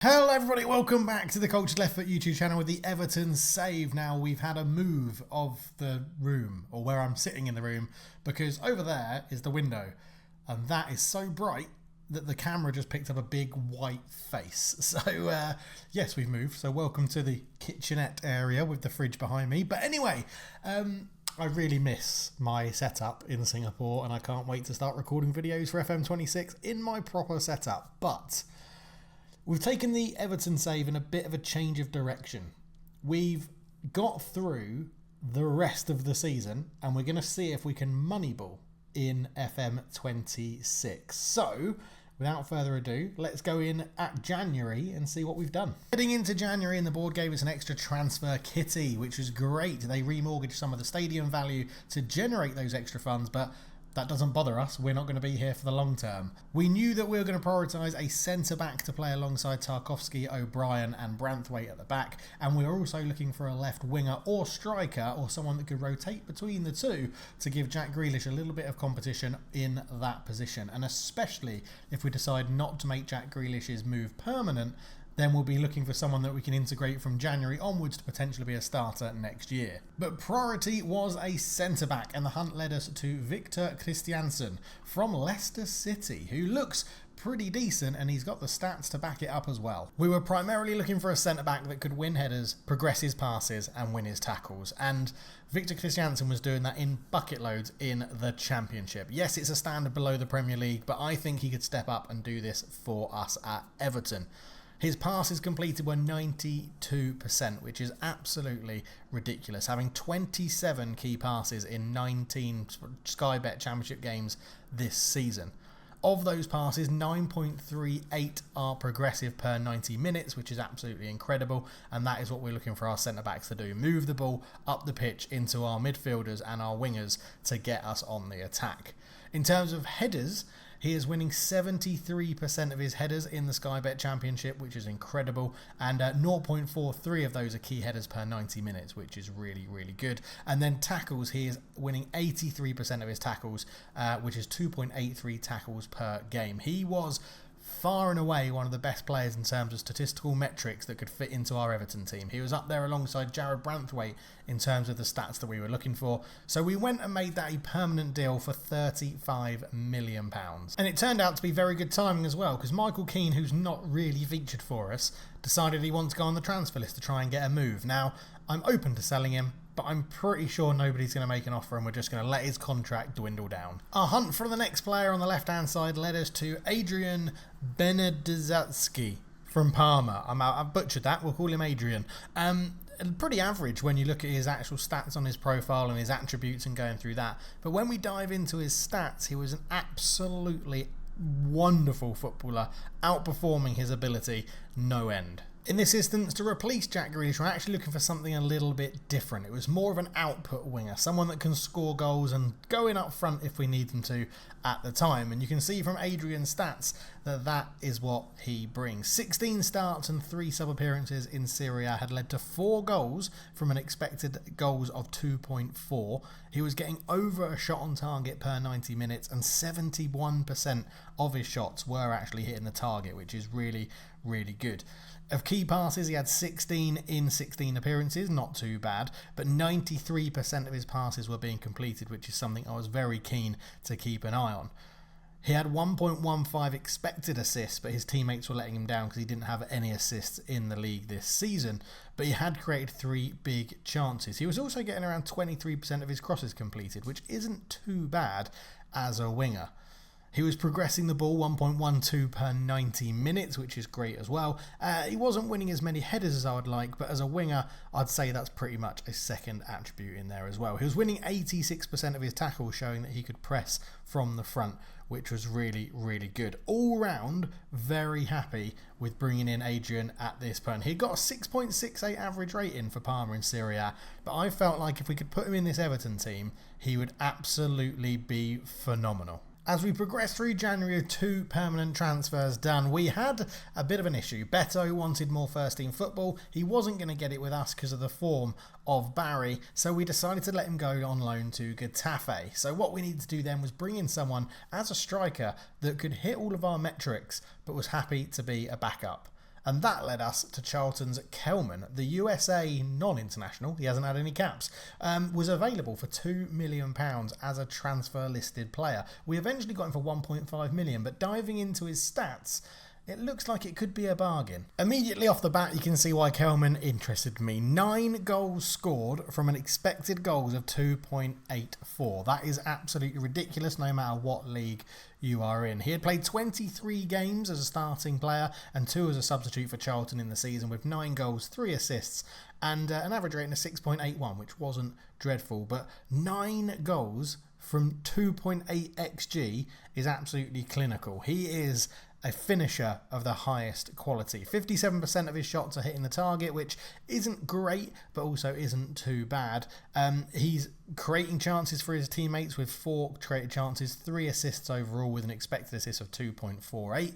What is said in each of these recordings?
Hello everybody, welcome back to the Cultured Left Foot YouTube channel with the Everton save. Now we've had a move of the room, or where I'm sitting in the room, because over there is the window and that is so bright that the camera just picked up a big white face. So yes, we've moved, so welcome to the kitchenette area with the fridge behind me. But anyway, I really miss my setup in Singapore and I can't wait to start recording videos for FM26 in my proper setup. But we've taken the Everton save in a bit of a change of direction. We've got through the rest of the season and we're going to see if we can Moneyball in FM26. So, without further ado, let's go in at January and see what we've done. Heading into January, and the board gave us an extra transfer kitty, which was great. They remortgaged some of the stadium value to generate those extra funds, but that doesn't bother us. We're not going to be here for the long term. We knew that we were going to prioritise a centre-back to play alongside Tarkowski, O'Brien and Branthwaite at the back, and we were also looking for a left winger or striker or someone that could rotate between the two to give Jack Grealish a little bit of competition in that position. And especially if we decide not to make Jack Grealish's move permanent, then we'll be looking for someone that we can integrate from January onwards to potentially be a starter next year. But priority was a centre-back, and the hunt led us to Victor Christiansen from Leicester City, who looks pretty decent and he's got the stats to back it up as well. We were primarily looking for a centre-back that could win headers, progress his passes and win his tackles, and Victor Christiansen was doing that in bucket loads in the Championship. Yes, it's a standard below the Premier League, but I think he could step up and do this for us at Everton. His passes completed were 92%, which is absolutely ridiculous, having 27 key passes in 19 Sky Bet Championship games this season. Of those passes, 9.38 are progressive per 90 minutes, which is absolutely incredible, and that is what we're looking for our centre-backs to do. Move the ball up the pitch into our midfielders and our wingers to get us on the attack. In terms of headers, he is winning 73% of his headers in the Sky Bet Championship, which is incredible, and 0.43 of those are key headers per 90 minutes, which is really, really good. And then tackles, he is winning 83% of his tackles, which is 2.83 tackles per game. He was far and away one of the best players in terms of statistical metrics that could fit into our Everton team. He was up there alongside Jared Branthwaite in terms of the stats that we were looking for. So we went and made that a permanent deal for £35 million. And it turned out to be very good timing as well, because Michael Keane, who's not really featured for us, decided he wants to go on the transfer list to try and get a move. Now, I'm open to selling him, but I'm pretty sure nobody's going to make an offer and we're just going to let his contract dwindle down. Our hunt for the next player on the left-hand side led us to Adrian Benedzatsky from Parma. I've butchered that, we'll call him Adrian. Pretty average when you look at his actual stats on his profile and his attributes and going through that. But when we dive into his stats, he was an absolutely wonderful footballer, outperforming his ability no end. In this instance, to replace Jack Grealish, we're actually looking for something a little bit different. It was more of an output winger, someone that can score goals and go in up front if we need them to at the time. And you can see from Adrian's stats that that is what he brings. 16 starts and 3 sub-appearances in Serie A had led to 4 goals from an expected goals of 2.4. He was getting over a shot on target per 90 minutes and 71% of his shots were actually hitting the target, which is really, really good. Of key passes, he had 16 in 16 appearances, not too bad, but 93% of his passes were being completed, which is something I was very keen to keep an eye on. He had 1.15 expected assists, but his teammates were letting him down because he didn't have any assists in the league this season, but he had created 3 big chances. He was also getting around 23% of his crosses completed, which isn't too bad as a winger. He was progressing the ball 1.12 per 90 minutes, which is great as well. He wasn't winning as many headers as I would like, but as a winger, I'd say that's pretty much a second attribute in there as well. He was winning 86% of his tackles, showing that he could press from the front, which was really, really good. All round, very happy with bringing in Adrian at this point. He got a 6.68 average rating for Parma in Serie A, but I felt like if we could put him in this Everton team, he would absolutely be phenomenal. As we progressed through January with 2 permanent transfers done, we had a bit of an issue. Beto wanted more first-team football. He wasn't going to get it with us because of the form of Barry, so we decided to let him go on loan to Getafe. So what we needed to do then was bring in someone as a striker that could hit all of our metrics but was happy to be a backup. And that led us to Charlton's Kelman, the USA non-international, he hasn't had any caps, was available for £2 million as a transfer listed player. We eventually got him for 1.5 million, but diving into his stats, it looks like it could be a bargain. Immediately off the bat, you can see why Kelman interested me. 9 goals scored from an expected goals of 2.84. That is absolutely ridiculous no matter what league you are in. He had played 23 games as a starting player and 2 as a substitute for Charlton in the season, with 9 goals, 3 assists and an average rating of 6.81, which wasn't dreadful. But 9 goals from 2.8 XG is absolutely clinical. He is a finisher of the highest quality. 57% of his shots are hitting the target, which isn't great, but also isn't too bad. He's creating chances for his teammates with 4 created chances, 3 assists overall with an expected assist of 2.48.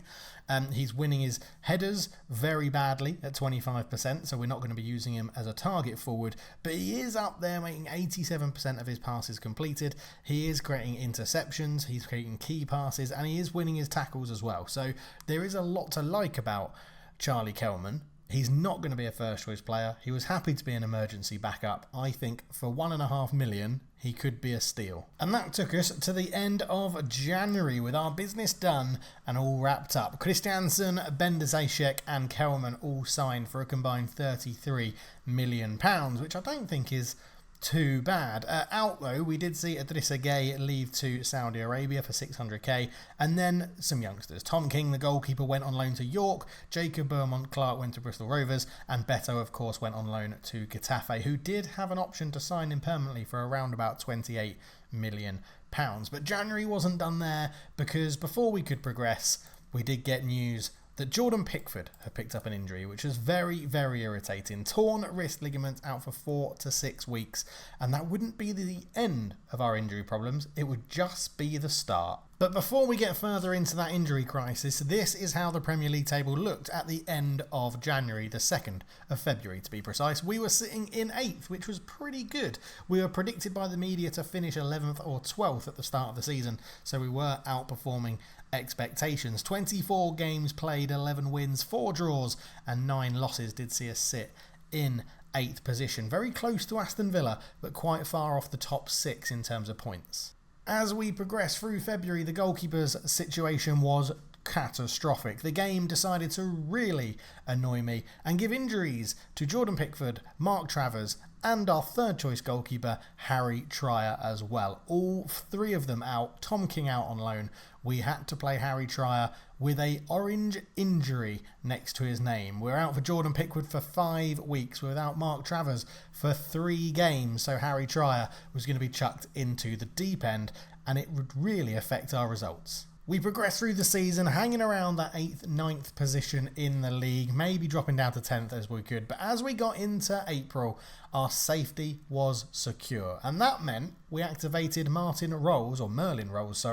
He's winning his headers very badly at 25%, so we're not going to be using him as a target forward, but he is up there making 87% of his passes completed. He is creating interceptions, he's creating key passes, and he is winning his tackles as well. So there is a lot to like about Charlie Kelman. He's not going to be a first choice player. He was happy to be an emergency backup. I think for £1.5 million, he could be a steal. And that took us to the end of January with our business done and all wrapped up. Christiansen, Bender-Zajcek and Kelman all signed for a combined £33 million, which I don't think is too bad. Out though, we did see Idrissa Gueye leave to Saudi Arabia for 600k, and then some youngsters. Tom King, the goalkeeper, went on loan to York, Jacob Beaumont-Clark went to Bristol Rovers, and Beto, of course, went on loan to Getafe, who did have an option to sign him permanently for around about £28 million. But January wasn't done there, because before we could progress, we did get news that Jordan Pickford had picked up an injury, which was very, very irritating. Torn wrist ligament out for 4 to 6 weeks, and that wouldn't be the end of our injury problems, it would just be the start. But before we get further into that injury crisis, this is how the Premier League table looked at the end of January, the 2nd of February to be precise. We were sitting in 8th, which was pretty good. We were predicted by the media to finish 11th or 12th at the start of the season, so we were outperforming expectations. 24 games played, 11 wins, 4 draws and 9 losses did see us sit in 8th position. Very close to Aston Villa, but quite far off the top 6 in terms of points. As we progress through February, the goalkeeper's situation was catastrophic. The game decided to really annoy me and give injuries to Jordan Pickford, Mark Travers and our third choice goalkeeper, Harry Trier, as well. All 3 of them out, Tom King out on loan. We had to play Harry Trier with a orange injury next to his name. We're out for Jordan Pickford for 5 weeks. We're without Mark Travers for 3 games. So Harry Trier was going to be chucked into the deep end, and it would really affect our results. We progressed through the season hanging around that 8th, 9th position in the league, maybe dropping down to 10th as we could. But as we got into April, our safety was secure. And that meant we activated Merlin Rolls,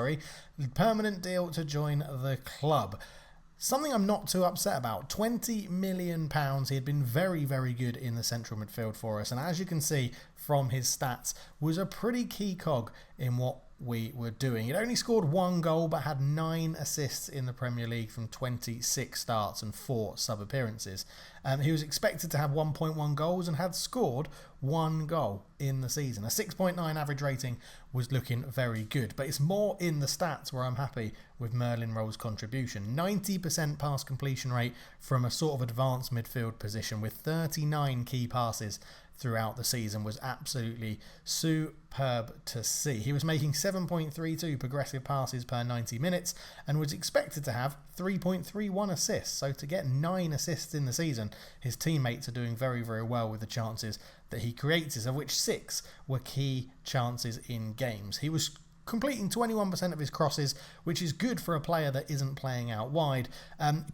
permanent deal to join the club. Something I'm not too upset about. £20 million. He had been very, very good in the central midfield for us. And as you can see from his stats, was a pretty key cog in what we were doing. He'd only scored 1 goal but had 9 assists in the Premier League from 26 starts and 4 sub-appearances. He was expected to have 1.1 goals and had scored 1 goal in the season. A 6.9 average rating was looking very good, but it's more in the stats where I'm happy with Merlin Rolls' contribution. 90% pass completion rate from a sort of advanced midfield position with 39 key passes throughout the season was absolutely superb to see. He was making 7.32 progressive passes per 90 minutes and was expected to have 3.31 assists. So to get 9 assists in the season, his teammates are doing very, very well with the chances that he creates, of which 6 were key chances in games. He was completing 21% of his crosses, which is good for a player that isn't playing out wide.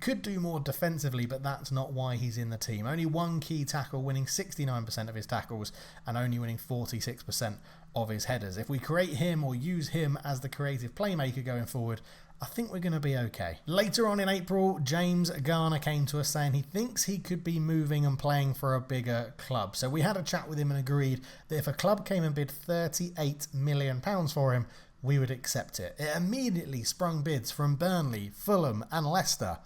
Could do more defensively, but that's not why he's in the team. Only 1 key tackle, winning 69% of his tackles and only winning 46% of his headers. If we create him or use him as the creative playmaker going forward, I think we're going to be okay. Later on in April, James Garner came to us saying he thinks he could be moving and playing for a bigger club. So we had a chat with him and agreed that if a club came and bid £38 million for him, we would accept it. It immediately sprung bids from Burnley, Fulham and Leicester.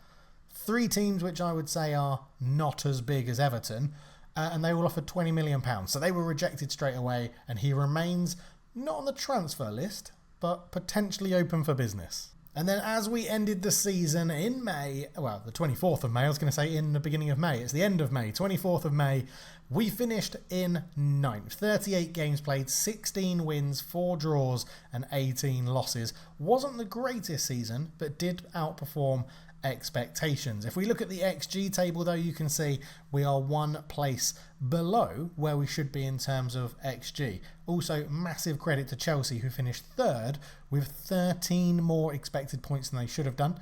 3 teams which I would say are not as big as Everton, and they all offered £20 million. So they were rejected straight away, and he remains not on the transfer list, but potentially open for business. And then as we ended the season in May, well, the 24th of May, I was going to say in the beginning of May, it's the end of May, 24th of May, we finished in 9th. 38 games played, 16 wins, 4 draws and 18 losses. Wasn't the greatest season, but did outperform expectations. If we look at the XG table though, you can see we are 1 place below where we should be in terms of XG. Also, massive credit to Chelsea, who finished 3rd with 13 more expected points than they should have done.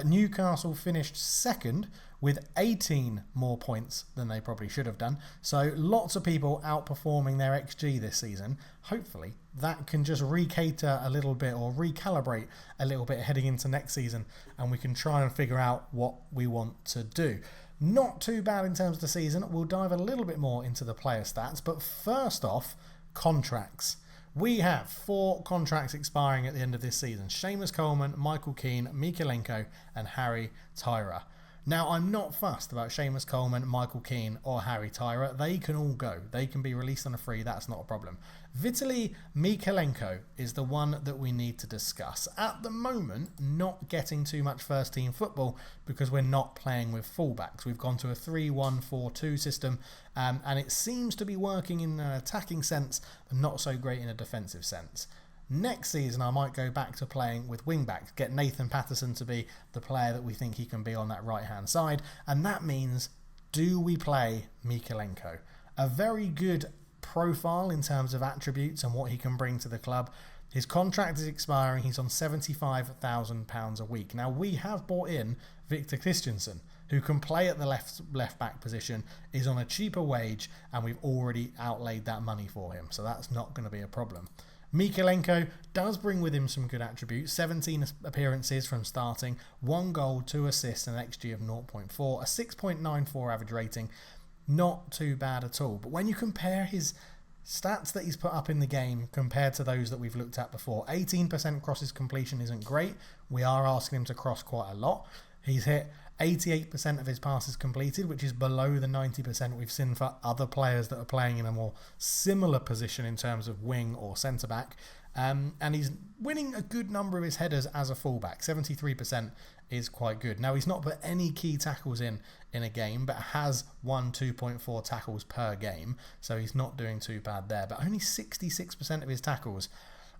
Newcastle finished 2nd with 18 more points than they probably should have done. So lots of people outperforming their XG this season. Hopefully that can just recater a little bit or recalibrate a little bit heading into next season, and we can try and figure out what we want to do. Not too bad in terms of the season. We'll dive a little bit more into the player stats, but first off, contracts. We have 4 contracts expiring at the end of this season. Seamus Coleman, Michael Keane, Mykolenko and Harry Tyra. Now, I'm not fussed about Seamus Coleman, Michael Keane or Harry Tyra. They can all go. They can be released on a free. That's not a problem. Vitaly Mykolenko is the one that we need to discuss. At the moment, not getting too much first team football because we're not playing with fullbacks. We've gone to a 3-1-4-2 system, and it seems to be working in an attacking sense, but not so great in a defensive sense. Next season, I might go back to playing with wing-backs, get Nathan Patterson to be the player that we think he can be on that right-hand side, and that means, do we play Mykolenko? A very good profile in terms of attributes and what he can bring to the club. His contract is expiring. He's on £75,000 a week. Now, we have bought in Victor Christensen, who can play at the left back position, is on a cheaper wage, and we've already outlaid that money for him, so that's not going to be a problem. Mykolenko does bring with him some good attributes. 17 appearances from starting, 1 goal, 2 assists, and an XG of 0.4, a 6.94 average rating. Not too bad at all. But when you compare his stats that he's put up in the game compared to those that we've looked at before, 18% crosses completion isn't great. We are asking him to cross quite a lot. He's hit 88% of his passes completed, which is below the 90% we've seen for other players that are playing in a more similar position in terms of wing or centre-back. And he's winning a good number of his headers as a fullback. 73% is quite good. Now, he's not put any key tackles in a game, but has won 2.4 tackles per game. So he's not doing too bad there. But only 66% of his tackles.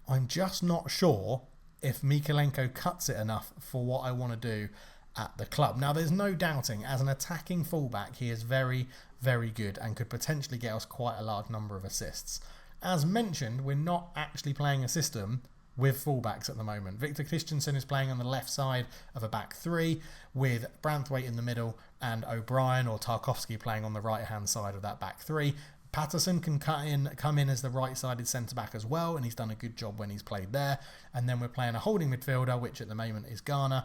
I'm just not sure if Mykolenko cuts it enough for what I want to do at the club. Now, there's no doubting, as an attacking fullback, he is very, very good and could potentially get us quite a large number of assists. As mentioned, we're not actually playing a system with fullbacks at the moment. Victor Christensen is playing on the left side of a back 3 with Branthwaite in the middle and O'Brien or Tarkowski playing on the right-hand side of that back 3. Patterson can come in as the right-sided centre-back as well, and he's done a good job when he's played there. And then we're playing a holding midfielder, which at the moment is Garner.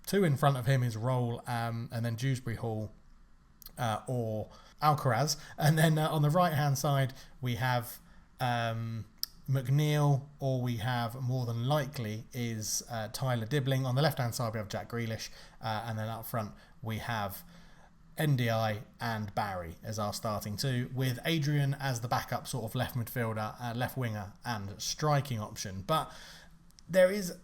2 in front of him is Roll, and then Dewsbury Hall or Alcaraz. And then on the right-hand side, we have McNeil, or we have, more than likely, is Tyler Dibbling. On the left-hand side, we have Jack Grealish. And then up front, we have NDI and Barry as our starting 2, with Adrian as the backup sort of left midfielder, left winger and striking option. But there is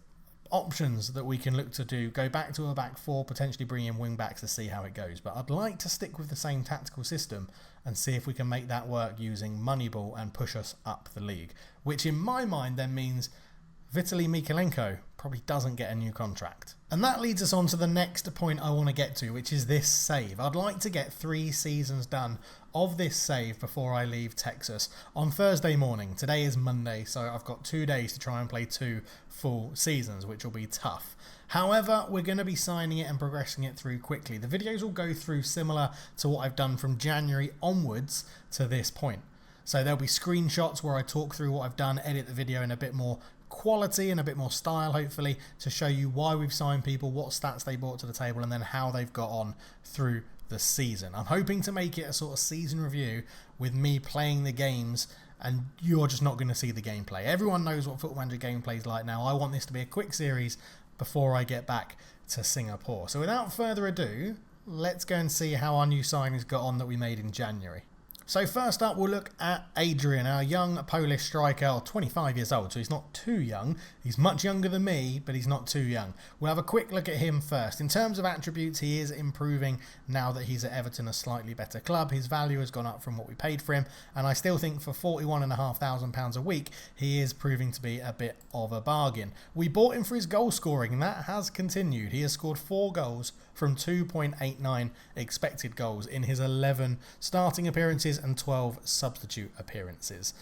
options that we can look to do. Go back to a back 4, potentially bring in wing backs to see how it goes. But I'd like to stick with the same tactical system and see if we can make that work using Moneyball and push us up the league. Which in my mind then means Vitaly Mykolenko probably doesn't get a new contract. And that leads us on to the next point I want to get to, which is this save. I'd like to get 3 seasons done of this save before I leave Texas on Thursday morning. Today is Monday, so I've got 2 days to try and play 2 full seasons, which will be tough. However, we're going to be signing it and progressing it through quickly. The videos will go through similar to what I've done from January onwards to this point. So there'll be screenshots where I talk through what I've done, edit the video in a bit more quality and a bit more style, hopefully, to show you why we've signed people, what stats they brought to the table, and then how they've got on through the season. I'm hoping to make it a sort of season review with me playing the games, and you're just not going to see the gameplay. Everyone knows what Football Manager gameplay is like now. I want this to be a quick series before I get back to Singapore. So without further ado, let's go and see how our new signings got on that we made in January. So first up, we'll look at Adrian, our young Polish striker, 25 years old, so he's not too young. He's much younger than me, but he's not too young. We'll have a quick look at him first. In terms of attributes, he is improving now that he's at Everton, a slightly better club. His value has gone up from what we paid for him, and I still think for £41,500 a week, he is proving to be a bit of a bargain. We bought him for his goal scoring, and that has continued. He has scored 4 goals from 2.89 expected goals in his 11 starting appearances and 12 substitute appearances.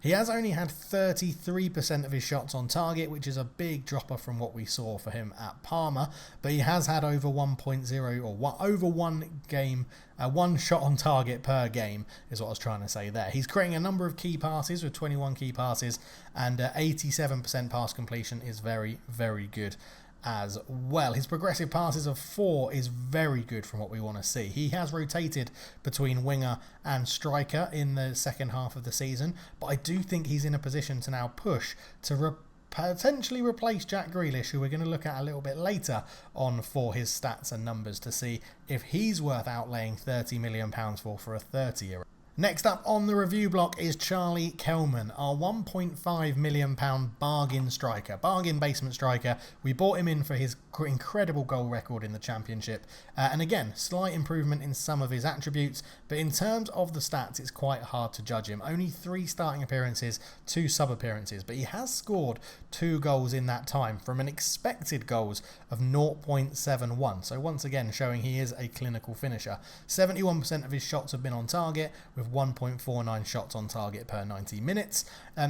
He has only had 33% of his shots on target, which is a big dropper from what we saw for him at Parma, but he has had over 1.0 or over one shot on target per game is what I was trying to say there. He's creating a number of key passes with 21 key passes, and 87% pass completion is very, very good as well. His progressive passes of 4 is very good from what we want to see. He has rotated between winger and striker in the second half of the season, but I do think he's in a position to now push to potentially replace Jack Grealish, who we're going to look at a little bit later on for his stats and numbers to see if he's worth outlaying £30 million for a 30-year-old. Next up on the review block is Charlie Kelman, our £1.5 million bargain striker, bargain basement striker. We bought him in for his incredible goal record in the Championship. And again, slight improvement in some of his attributes, but in terms of the stats, it's quite hard to judge him. Only 3 starting appearances, 2 sub-appearances, but he has scored 2 goals in that time from an expected goals of 0.71. So once again, showing he is a clinical finisher. 71% of his shots have been on target, with 1.49 shots on target per 90 minutes.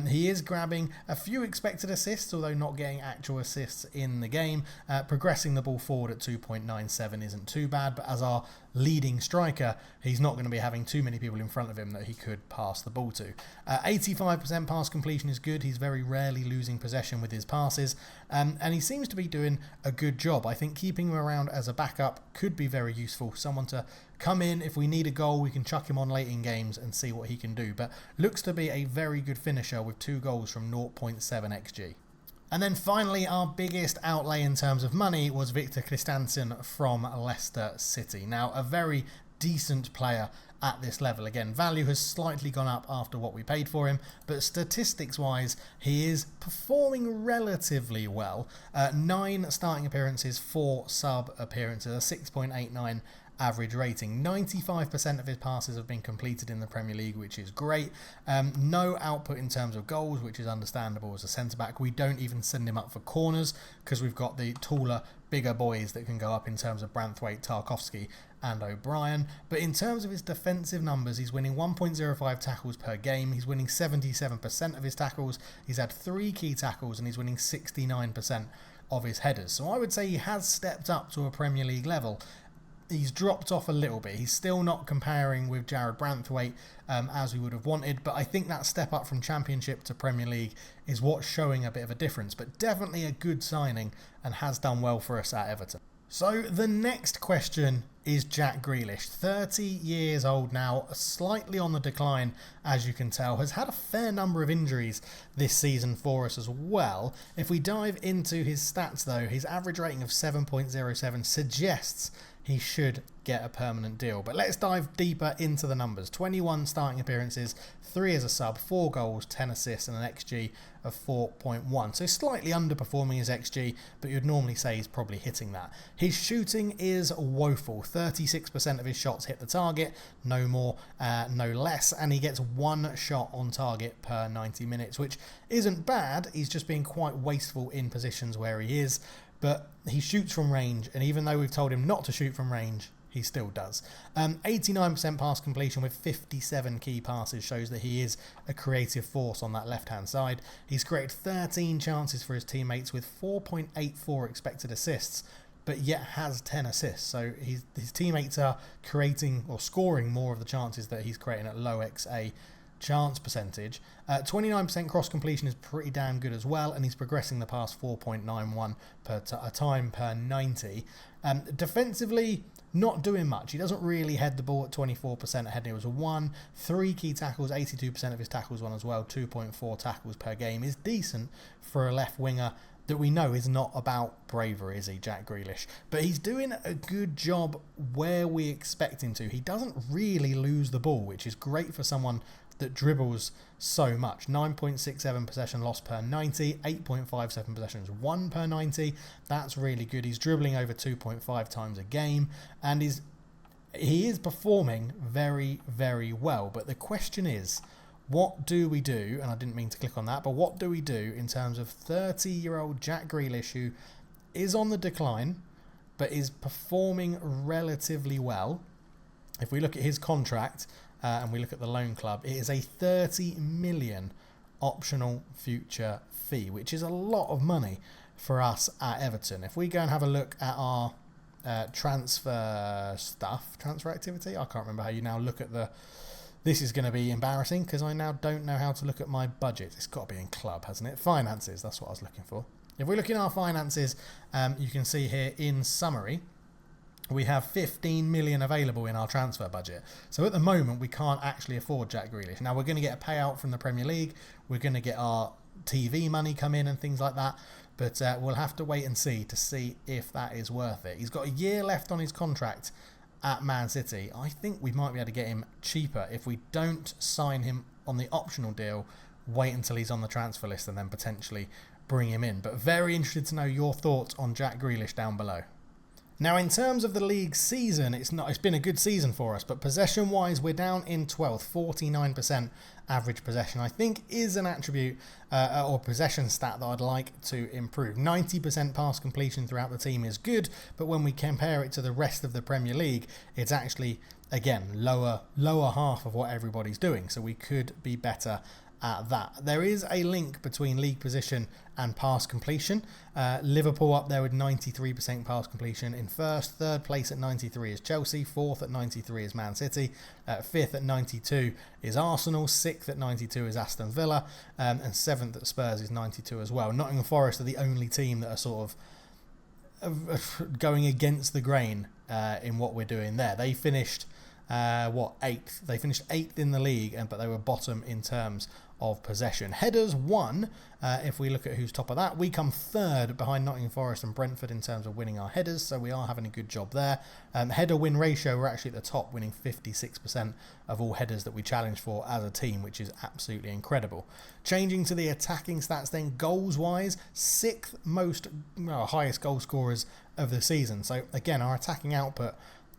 He is grabbing a few expected assists, although not getting actual assists in the game. Progressing the ball forward at 2.97 isn't too bad, but as our leading striker, he's not going to be having too many people in front of him that he could pass the ball to. 85% pass completion is good. He's very rarely losing possession with his passes, and he seems to be doing a good job. I think keeping him around as a backup could be very useful. Someone to come in, if we need a goal, we can chuck him on late in games and see what he can do. But looks to be a very good finisher with 2 goals from 0.7 xG. And then finally, our biggest outlay in terms of money was Victor Christensen from Leicester City. Now, a very decent player at this level. Again, value has slightly gone up after what we paid for him, but statistics-wise, he is performing relatively well. 9 starting appearances, 4 sub-appearances, a 6.89 average rating. 95% of his passes have been completed in the Premier League, which is great. No output in terms of goals, which is understandable as a centre-back. We don't even send him up for corners because we've got the taller, bigger boys that can go up in terms of Branthwaite, Tarkowski and O'Brien. But in terms of his defensive numbers, he's winning 1.05 tackles per game. He's winning 77% of his tackles. He's had 3 key tackles and he's winning 69% of his headers. So I would say he has stepped up to a Premier League level. He's dropped off a little bit. He's still not comparing with Jared Branthwaite as we would have wanted, but I think that step up from Championship to Premier League is what's showing a bit of a difference, but definitely a good signing and has done well for us at Everton. So the next question is Jack Grealish, 30 years old now, slightly on the decline, as you can tell, has had a fair number of injuries this season for us as well. If we dive into his stats though, his average rating of 7.07 suggests he should get a permanent deal. But let's dive deeper into the numbers. 21 starting appearances, 3 as a sub, 4 goals, 10 assists and an XG of 4.1. So slightly underperforming his XG, but you'd normally say he's probably hitting that. His shooting is woeful. 36% of his shots hit the target, no more, no less, and he gets 1 shot on target per 90 minutes, which isn't bad. He's just being quite wasteful in positions where he is. But he shoots from range, and even though we've told him not to shoot from range, he still does. 89% pass completion with 57 key passes shows that he is a creative force on that left-hand side. He's created 13 chances for his teammates with 4.84 expected assists, but yet has 10 assists. So his teammates are creating or scoring more of the chances that he's creating at low XA chance percentage. 29% cross completion is pretty damn good as well, and he's progressing the pass 4.91 per time per 90. Defensively, not doing much. He doesn't really head the ball at 24%. Head it was a 1. 3 key tackles, 82% of his tackles won as well. 2.4 tackles per game is decent for a left winger, that we know is not about bravery, is he, Jack Grealish? But he's doing a good job where we expect him to. He doesn't really lose the ball, which is great for someone that dribbles so much. 9.67 possession loss per 90, 8.57 possessions won per 90. That's really good. He's dribbling over 2.5 times a game, and he is performing very, very well. But the question is, what do we do? And I didn't mean to click on that, but what do we do in terms of 30-year-old Jack Grealish, who is on the decline, but is performing relatively well? If we look at his contract, and we look at the loan club, it is a 30 million optional future fee, which is a lot of money for us at Everton. If we go and have a look at our transfer activity, I can't remember how you now look at this is going to be embarrassing because I now don't know how to look at my budget. It's got to be in club, hasn't it? Finances, that's what I was looking for. If we look in our finances, you can see here in summary, we have 15 million available in our transfer budget. So at the moment, we can't actually afford Jack Grealish. Now, we're going to get a payout from the Premier League. We're going to get our TV money come in and things like that. But we'll have to wait and see to see if that is worth it. He's got a year left on his contract at Man City. I think we might be able to get him cheaper if we don't sign him on the optional deal, wait until he's on the transfer list and then potentially bring him in. But very interested to know your thoughts on Jack Grealish down below. Now, in terms of the league season, it's been a good season for us, but possession-wise, we're down in 12th, 49% average possession. I think is an attribute or possession stat that I'd like to improve. 90% pass completion throughout the team is good, but when we compare it to the rest of the Premier League, it's actually, again, lower half of what everybody's doing, so we could be better at that. There is a link between league position and pass completion. Liverpool up there with 93% pass completion in first. Third place at 93 is Chelsea. Fourth at 93 is Man City. Fifth at 92 is Arsenal. Sixth at 92 is Aston Villa. And seventh at Spurs is 92 as well. Nottingham Forest are the only team that are sort of going against the grain in what we're doing there. They finished eighth. They finished eighth in the league, but they were bottom in terms of possession. Headers won. If we look at who's top of that, we come third behind Nottingham Forest and Brentford in terms of winning our headers, so we are having a good job there. Header win ratio, we're actually at the top, winning 56% of all headers that we challenge for as a team, which is absolutely incredible. Changing to the attacking stats then, goals wise, sixth highest goal scorers of the season. So again, our attacking output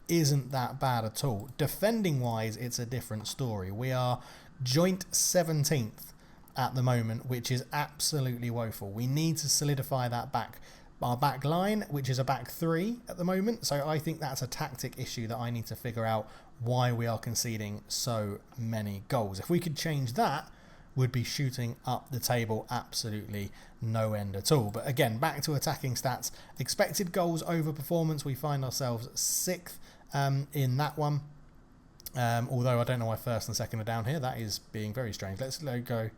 isn't that bad at all. Defending wise, it's a different story. We are joint 17th at the moment, which is absolutely woeful. We need to solidify our back line, which is a back three at the moment. So I think that's a tactic issue that I need to figure out why we are conceding so many goals. If we could change that, we'd be shooting up the table absolutely no end at all. But again, back to attacking stats. Expected goals over performance, we find ourselves sixth in that one. Although I don't know why first and second are down here. That is being very strange. Let's go.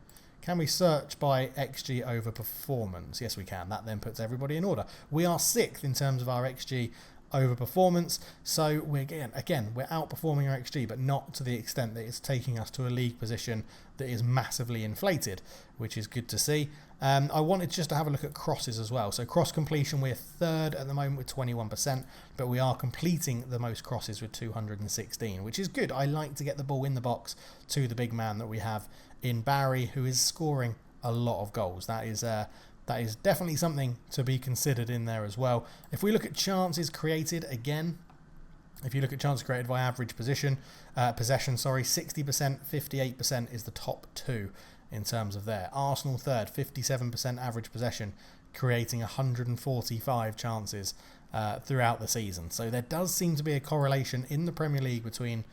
Can we search by XG over performance? Yes, we can. That then puts everybody in order. We are sixth in terms of our XG over performance. So we're outperforming our XG, but not to the extent that it's taking us to a league position that is massively inflated, which is good to see. I wanted just to have a look at crosses as well. So cross completion, we're third at the moment with 21%, but we are completing the most crosses with 216, which is good. I like to get the ball in the box to the big man that we have in Barry, who is scoring a lot of goals. That is definitely something to be considered in there as well. If we look at chances created, again, if you look at chances created by average possession, 60%, 58% is the top two in terms of there. Arsenal third, 57% average possession, creating 145 chances throughout the season. So there does seem to be a correlation in the Premier League between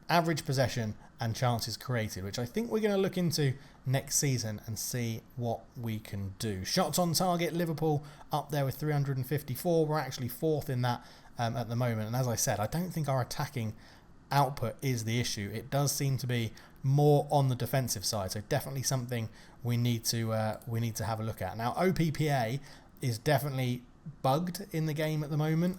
average possession and chances created, which I think we're going to look into next season and see what we can do. Shots on target, Liverpool up there with 354. We're actually fourth in that at the moment. And as I said, I don't think our attacking output is the issue. It does seem to be more on the defensive side. So definitely something we need to have a look at. Now, OPPA is definitely bugged in the game at the moment,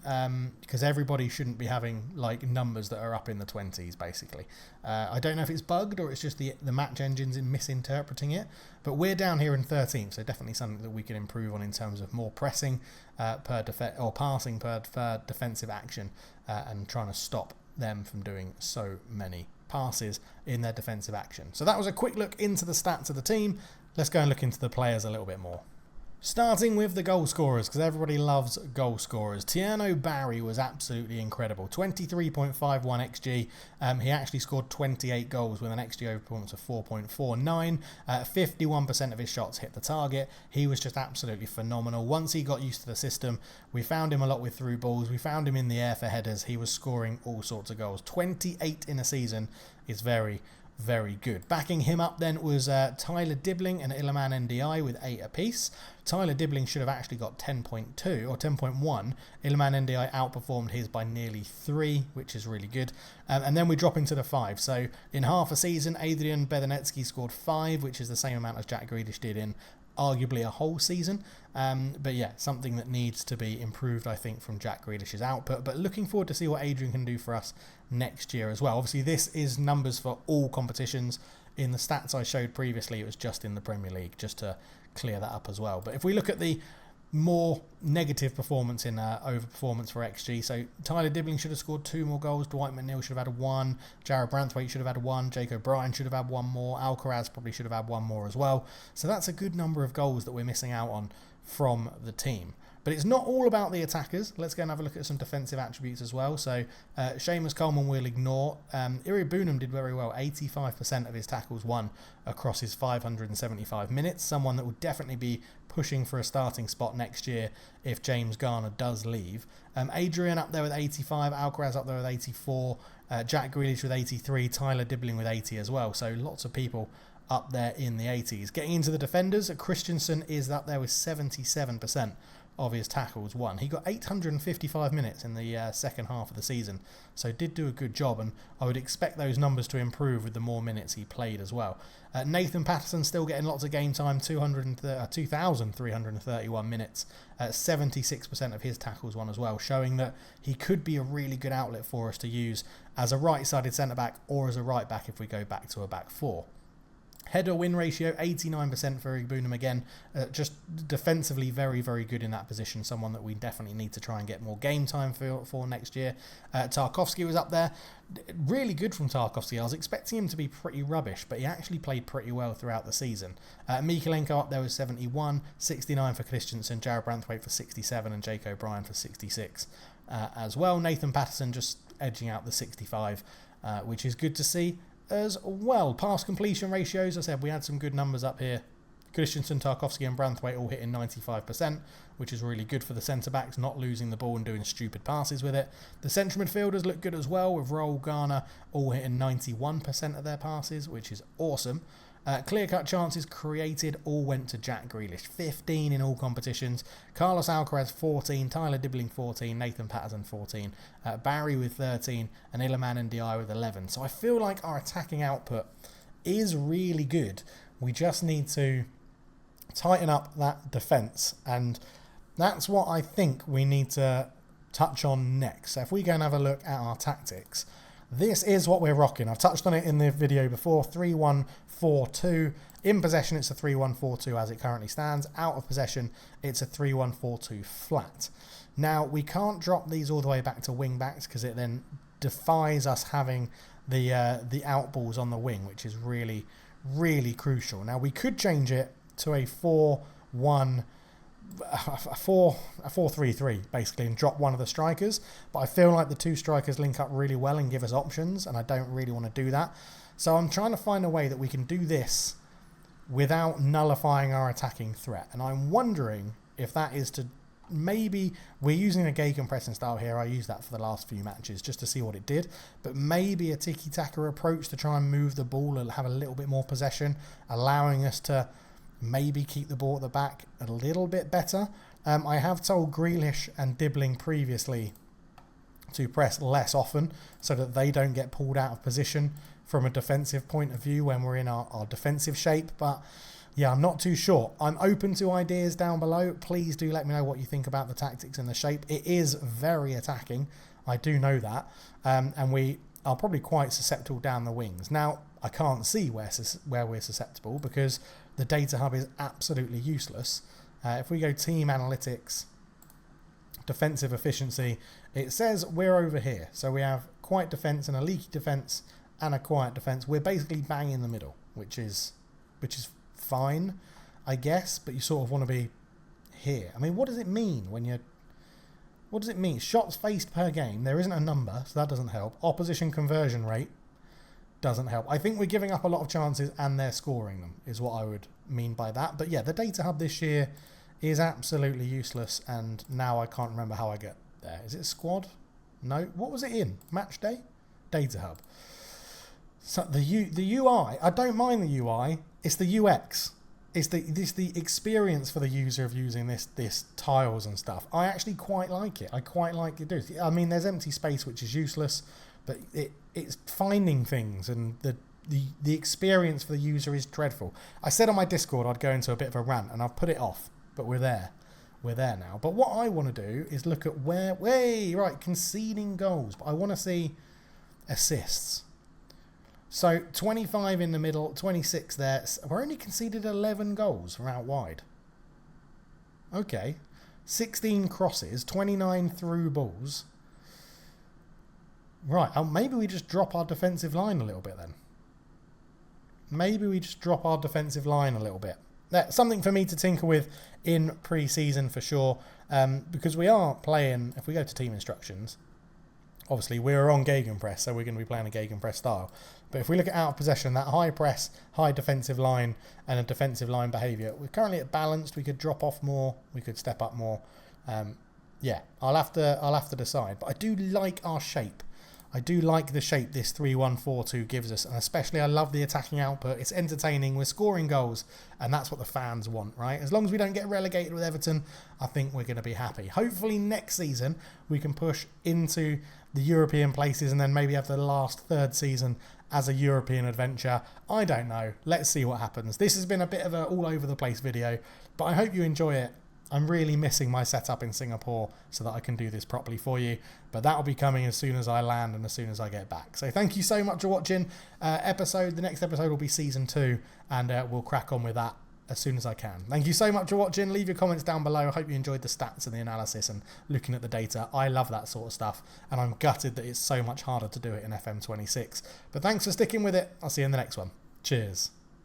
because everybody shouldn't be having like numbers that are up in the 20s basically. I don't know if it's bugged or it's just the match engines in misinterpreting it, but we're down here in 13th, so definitely something that we can improve on in terms of more pressing passing per defensive action, and trying to stop them from doing so many passes in their defensive action. So that was a quick look into the stats of the team. Let's go and look into the players a little bit more. Starting with the goal scorers, because everybody loves goal scorers. Tierno Barry was absolutely incredible. 23.51 XG. He actually scored 28 goals with an XG over performance of 4.49. 51% of his shots hit the target. He was just absolutely phenomenal. Once he got used to the system, we found him a lot with through balls. We found him in the air for headers. He was scoring all sorts of goals. 28 in a season is very, very good. Backing him up then was Tyler Dibbling and Iliman NDI with 8 apiece. Tyler Dibbling should have actually got 10.2 or 10.1. Iliman NDI outperformed his by nearly 3, which is really good. And then we drop into the 5. So in half a season, Adrian Bedanetsky scored 5, which is the same amount as Jack Grealish did in arguably a whole season. But yeah, something that needs to be improved, I think, from Jack Grealish's output. But looking forward to see what Adrian can do for us next year as well. Obviously, this is numbers for all competitions. In the stats I showed previously, it was just in the Premier League, just to clear that up as well. But if we look at the more negative performance in overperformance for XG, so Tyler Dibbling should have scored 2 more goals, Dwight McNeil should have had 1, Jarrad Branthwaite should have had 1, Jake O'Brien should have had 1 more, Alcaraz probably should have had 1 more as well. So that's a good number of goals that we're missing out on from the team. But it's not all about the attackers. Let's go and have a look at some defensive attributes as well. So Seamus Coleman we'll ignore. Iri Bunham did very well. 85% of his tackles won across his 575 minutes. Someone that will definitely be pushing for a starting spot next year if James Garner does leave. Adrian up there with 85. Alcaraz up there with 84. Jack Grealish with 83. Tyler Dibbling with 80 as well. So lots of people up there in the 80s. Getting into the defenders, Christensen is up there with 77% of his tackles won. He got 855 minutes in the second half of the season, so did do a good job, and I would expect those numbers to improve with the more minutes he played as well. Nathan Patterson still getting lots of game time, 2,331 minutes, 76% of his tackles won as well, showing that he could be a really good outlet for us to use as a right-sided centre-back or as a right-back if we go back to a back 4. Header win ratio, 89% for Iri Bunham again. Just defensively very, very good in that position. Someone that we definitely need to try and get more game time for next year. Tarkowski was up there. Really good from Tarkowski. I was expecting him to be pretty rubbish, but he actually played pretty well throughout the season. Mikalenko up there with 71, 69 for Christensen, Jarrad Branthwaite for 67, and Jake O'Brien for 66 as well. Nathan Patterson just edging out the 65, which is good to see as well. Pass completion ratios, as I said, we had some good numbers up here. Christensen, Tarkowski and Branthwaite all hitting 95%, which is really good for the centre-backs, not losing the ball and doing stupid passes with it. The central midfielders look good as well, with Roel, Garner all hitting 91% of their passes, which is awesome. Clear-cut chances created all went to Jack Grealish, 15 in all competitions. Carlos Alcaraz 14, Tyler Dibbling 14, Nathan Patterson 14, Barry with 13, and Iliman Ndiaye with 11. So I feel like our attacking output is really good. We just need to tighten up that defence, and that's what I think we need to touch on next. So if we go and have a look at our tactics, this is what we're rocking. I've touched on it in the video before, 3-1-4-2. In possession, it's a 3-1-4-2 as it currently stands. Out of possession, it's a 3-1-4-2 flat. Now, we can't drop these all the way back to wing backs because it then defies us having the out balls on the wing, which is really, really crucial. Now, we could change it to a 4-3-3 basically and drop one of the strikers, but I feel like the 2 strikers link up really well and give us options, and I don't really want to do that. So I'm trying to find a way that we can do this without nullifying our attacking threat, and I'm wondering if that is to maybe, we're using a Gay compressing style here. I used that for the last few matches just to see what it did, but maybe a tiki-taka approach to try and move the ball and have a little bit more possession, allowing us to maybe keep the ball at the back a little bit better. I have told Grealish and Dibbling previously to press less often so that they don't get pulled out of position from a defensive point of view when we're in our defensive shape, but Yeah, I'm not too sure. I'm open to ideas down below. Please do let me know what you think about the tactics and the shape. It is very attacking. I do know that. And we are probably quite susceptible down the wings. Now, I can't see where we're susceptible because the data hub is absolutely useless. If we go team analytics, defensive efficiency, it says we're over here. So we have quiet defense and a leaky defense and a quiet defense. We're basically bang in the middle, which is fine, I guess, but you sort of want to be here. I mean, what does it mean when you're... What does it mean? Shots faced per game. There isn't a number, so that doesn't help. Opposition conversion rate doesn't help. I think we're giving up a lot of chances and they're scoring them, is what I would mean by that. But yeah, the data hub this year is absolutely useless, and now I can't remember how I get there. Is it squad? No. What was it in? Match day? Data hub. So the UI, I don't mind the UI. It's the UX. It's the experience for the user of using this tiles and stuff. I actually quite like it. I quite like it. I mean, there's empty space, which is useless, but it's finding things, and the experience for the user is dreadful. I said on my Discord I'd go into a bit of a rant, and I've put it off, but we're there. We're there now. But what I want to do is look at conceding goals, but I want to see assists. So 25 in the middle, 26 there. We're only conceded 11 goals from out wide. Okay. 16 crosses, 29 through balls. Right, maybe we just drop our defensive line a little bit then. Maybe we just drop our defensive line a little bit. That's something for me to tinker with in pre-season for sure. Because we are playing, if we go to team instructions, obviously we're on gegenpress, so we're going to be playing a gegenpress style. But if we look at out of possession, that high press, high defensive line, and a defensive line behaviour, we're currently at balanced. We could drop off more. We could step up more. Yeah, I'll have to decide. But I do like our shape. I do like the shape this 3-1-4-2 gives us, and especially I love the attacking output. It's entertaining. We're scoring goals, and that's what the fans want, right? As long as we don't get relegated with Everton, I think we're going to be happy. Hopefully next season we can push into the European places and then maybe have the last third season as a European adventure. I don't know. Let's see what happens. This has been a bit of an all over the place video, but I hope you enjoy it. I'm really missing my setup in Singapore so that I can do this properly for you. But that will be coming as soon as I land and as soon as I get back. So thank you so much for watching. The next episode will be season 2, and we'll crack on with that as soon as I can. Thank you so much for watching. Leave your comments down below. I hope you enjoyed the stats and the analysis and looking at the data. I love that sort of stuff, and I'm gutted that it's so much harder to do it in FM26. But thanks for sticking with it. I'll see you in the next one. Cheers.